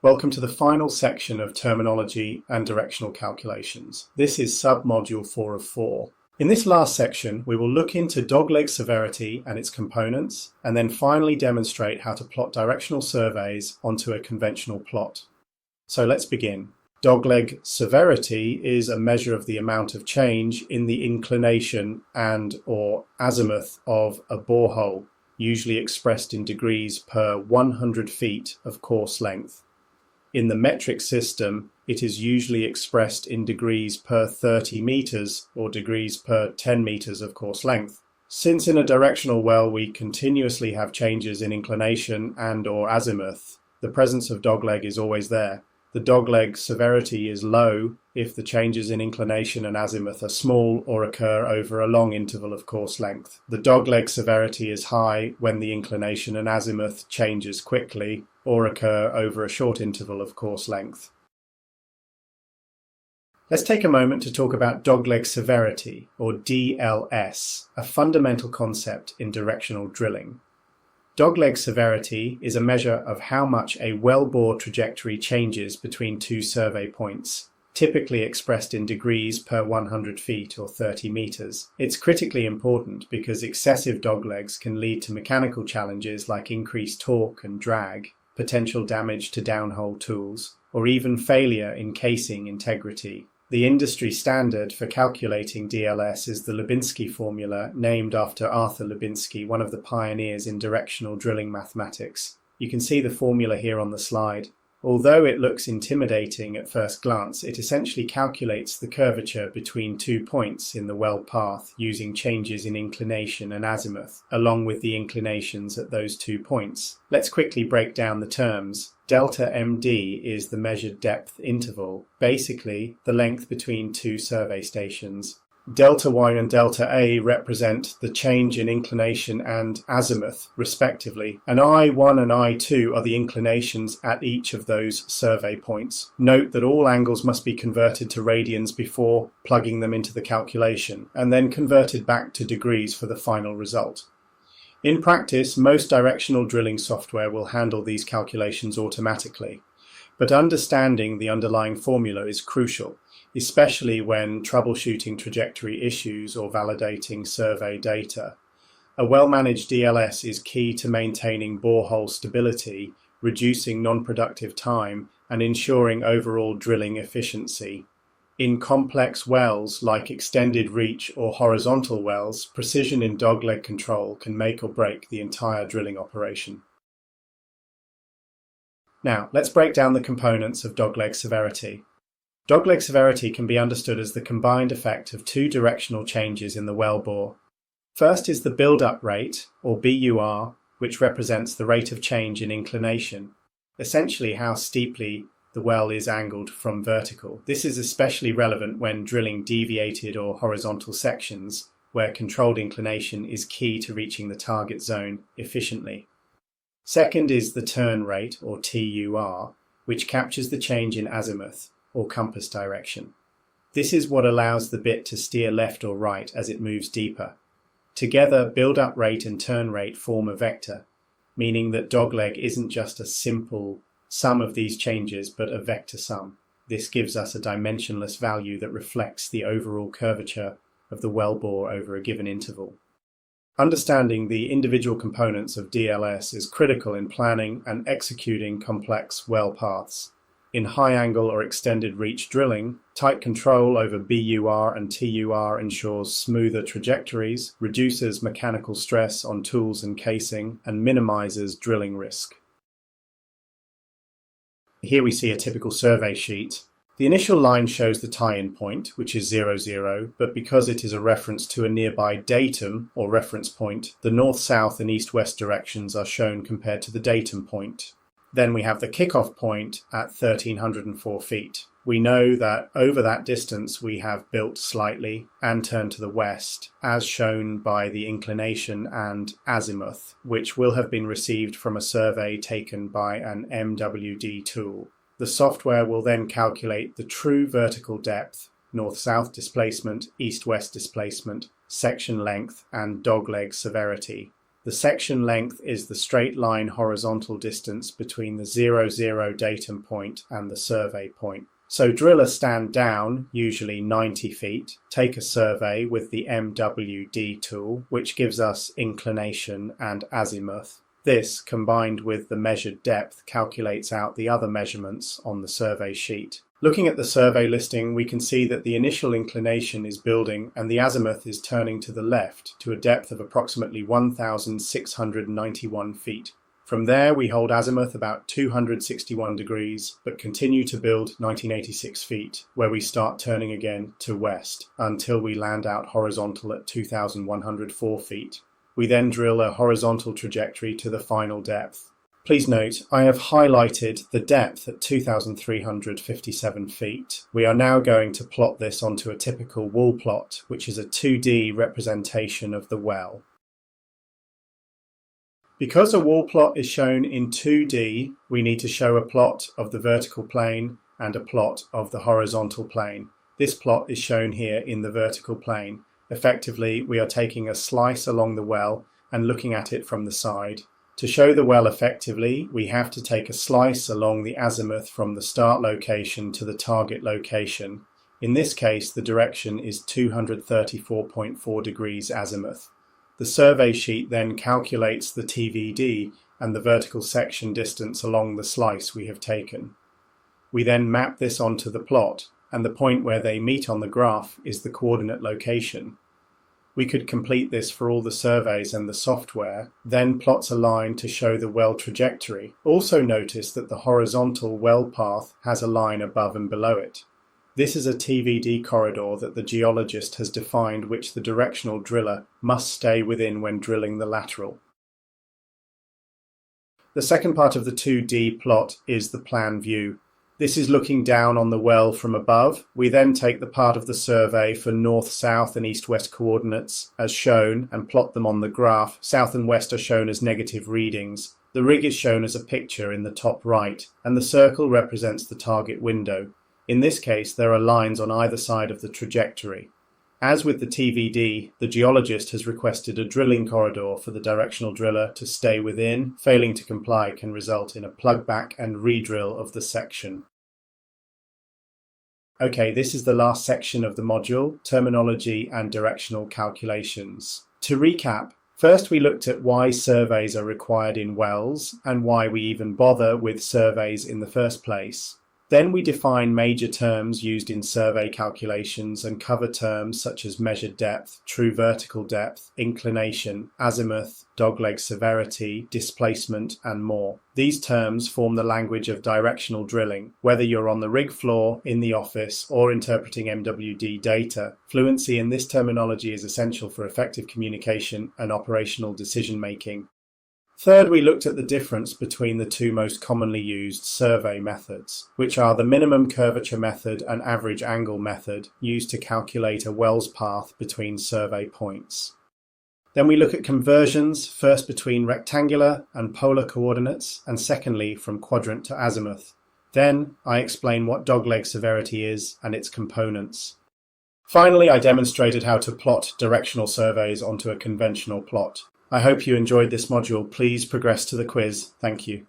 Welcome to the final section of terminology and directional calculations. This is submodule 4 of 4. In this last section, we will look into dogleg severity and its components, and then finally demonstrate how to plot directional surveys onto a conventional plot. So let's begin. Dogleg severity is a measure of the amount of change in the inclination and/or azimuth of a borehole, usually expressed in degrees per 100 feet of course length. In the metric system, it is usually expressed in degrees per 30 meters or degrees per 10 meters of course length. Since in a directional well we continuously have changes in inclination and/or azimuth, the presence of dogleg is always there. The dogleg severity is low if the changes in inclination and azimuth are small or occur over a long interval of course length. The dogleg severity is high when the inclination and azimuth changes quickly or occur over a short interval of course length. Let's take a moment to talk about dogleg severity, or DLS, a fundamental concept in directional drilling. Dogleg severity is a measure of how much a wellbore trajectory changes between two survey points, typically expressed in degrees per 100 feet or 30 meters. It's critically important because excessive doglegs can lead to mechanical challenges like increased torque and drag, potential damage to downhole tools, or even failure in casing integrity. The industry standard for calculating DLS is the Lubinsky formula, named after Arthur Lubinsky, one of the pioneers in directional drilling mathematics. You can see the formula here on the slide. Although it looks intimidating at first glance, it essentially calculates the curvature between 2 points in the well path using changes in inclination and azimuth, along with the inclinations at those 2 points. Let's quickly break down the terms. Delta MD is the measured depth interval, basically the length between two survey stations. Delta Y and delta A represent the change in inclination and azimuth, respectively, and I1 and I2 are the inclinations at each of those survey points. Note that all angles must be converted to radians before plugging them into the calculation, and then converted back to degrees for the final result. In practice, most directional drilling software will handle these calculations automatically, but understanding the underlying formula is crucial, especially when troubleshooting trajectory issues or validating survey data. A well-managed DLS is key to maintaining borehole stability, reducing non-productive time, and ensuring overall drilling efficiency. In complex wells like extended reach or horizontal wells, precision in dogleg control can make or break the entire drilling operation. Now, let's break down the components of dogleg severity. Dogleg severity can be understood as the combined effect of two directional changes in the wellbore. First is the build-up rate, or BUR, which represents the rate of change in inclination, essentially how steeply the well is angled from vertical. This is especially relevant when drilling deviated or horizontal sections, where controlled inclination is key to reaching the target zone efficiently. Second is the turn rate, or TUR, which captures the change in azimuth, or compass direction. This is what allows the bit to steer left or right as it moves deeper. Together, build-up rate and turn rate form a vector, meaning that dogleg isn't just a simple sum of these changes, but a vector sum. This gives us a dimensionless value that reflects the overall curvature of the wellbore over a given interval. Understanding the individual components of DLS is critical in planning and executing complex well paths. In high-angle or extended reach drilling, tight control over BUR and TUR ensures smoother trajectories, reduces mechanical stress on tools and casing, and minimizes drilling risk. Here we see a typical survey sheet. The initial line shows the tie-in point, which is 0, 0, but because it is a reference to a nearby datum, or reference point, the north-south and east-west directions are shown compared to the datum point. Then we have the kickoff point at 1,304 feet. We know that over that distance we have built slightly and turned to the west, as shown by the inclination and azimuth, which will have been received from a survey taken by an MWD tool. The software will then calculate the true vertical depth, north-south displacement, east-west displacement, section length, and dogleg severity. The section length is the straight line horizontal distance between the 0, datum point and the survey point. So drill a stand down, usually 90 feet, take a survey with the MWD tool, which gives us inclination and azimuth. This, combined with the measured depth, calculates out the other measurements on the survey sheet. Looking at the survey listing, we can see that the initial inclination is building and the azimuth is turning to the left to a depth of approximately 1,691 feet. From there, we hold azimuth about 261 degrees, but continue to build 1986 feet, where we start turning again to west until we land out horizontal at 2,104 feet. We then drill a horizontal trajectory to the final depth. Please note, I have highlighted the depth at 2,357 feet. We are now going to plot this onto a typical wall plot, which is a 2D representation of the well. Because a wall plot is shown in 2D, we need to show a plot of the vertical plane and a plot of the horizontal plane. This plot is shown here in the vertical plane. Effectively, we are taking a slice along the well and looking at it from the side. To show the well effectively, we have to take a slice along the azimuth from the start location to the target location. In this case, the direction is 234.4 degrees azimuth. The survey sheet then calculates the TVD and the vertical section distance along the slice we have taken. We then map this onto the plot, and the point where they meet on the graph is the coordinate location. We could complete this for all the surveys and the software, then plots a line to show the well trajectory. Also notice that the horizontal well path has a line above and below it. This is a TVD corridor that the geologist has defined which the directional driller must stay within when drilling the lateral. The second part of the 2D plot is the plan view. This is looking down on the well from above. We then take the part of the survey for north, south and east, west coordinates as shown and plot them on the graph. South and west are shown as negative readings. The rig is shown as a picture in the top right, and the circle represents the target window. In this case, there are lines on either side of the trajectory. As with the TVD, the geologist has requested a drilling corridor for the directional driller to stay within. Failing to comply can result in a plug back and re-drill of the section. Okay, this is the last section of the module, terminology and directional calculations. To recap, first we looked at why surveys are required in wells and why we even bother with surveys in the first place. Then we define major terms used in survey calculations and cover terms such as measured depth, true vertical depth, inclination, azimuth, dogleg severity, displacement, and more. These terms form the language of directional drilling. Whether you're on the rig floor, in the office, or interpreting MWD data, fluency in this terminology is essential for effective communication and operational decision-making. Third, we looked at the difference between the two most commonly used survey methods, which are the minimum curvature method and average angle method used to calculate a well's path between survey points. Then we look at conversions, first between rectangular and polar coordinates, and secondly from quadrant to azimuth. Then I explain what dogleg severity is and its components. Finally, I demonstrated how to plot directional surveys onto a conventional plot. I hope you enjoyed this module. Please progress to the quiz. Thank you.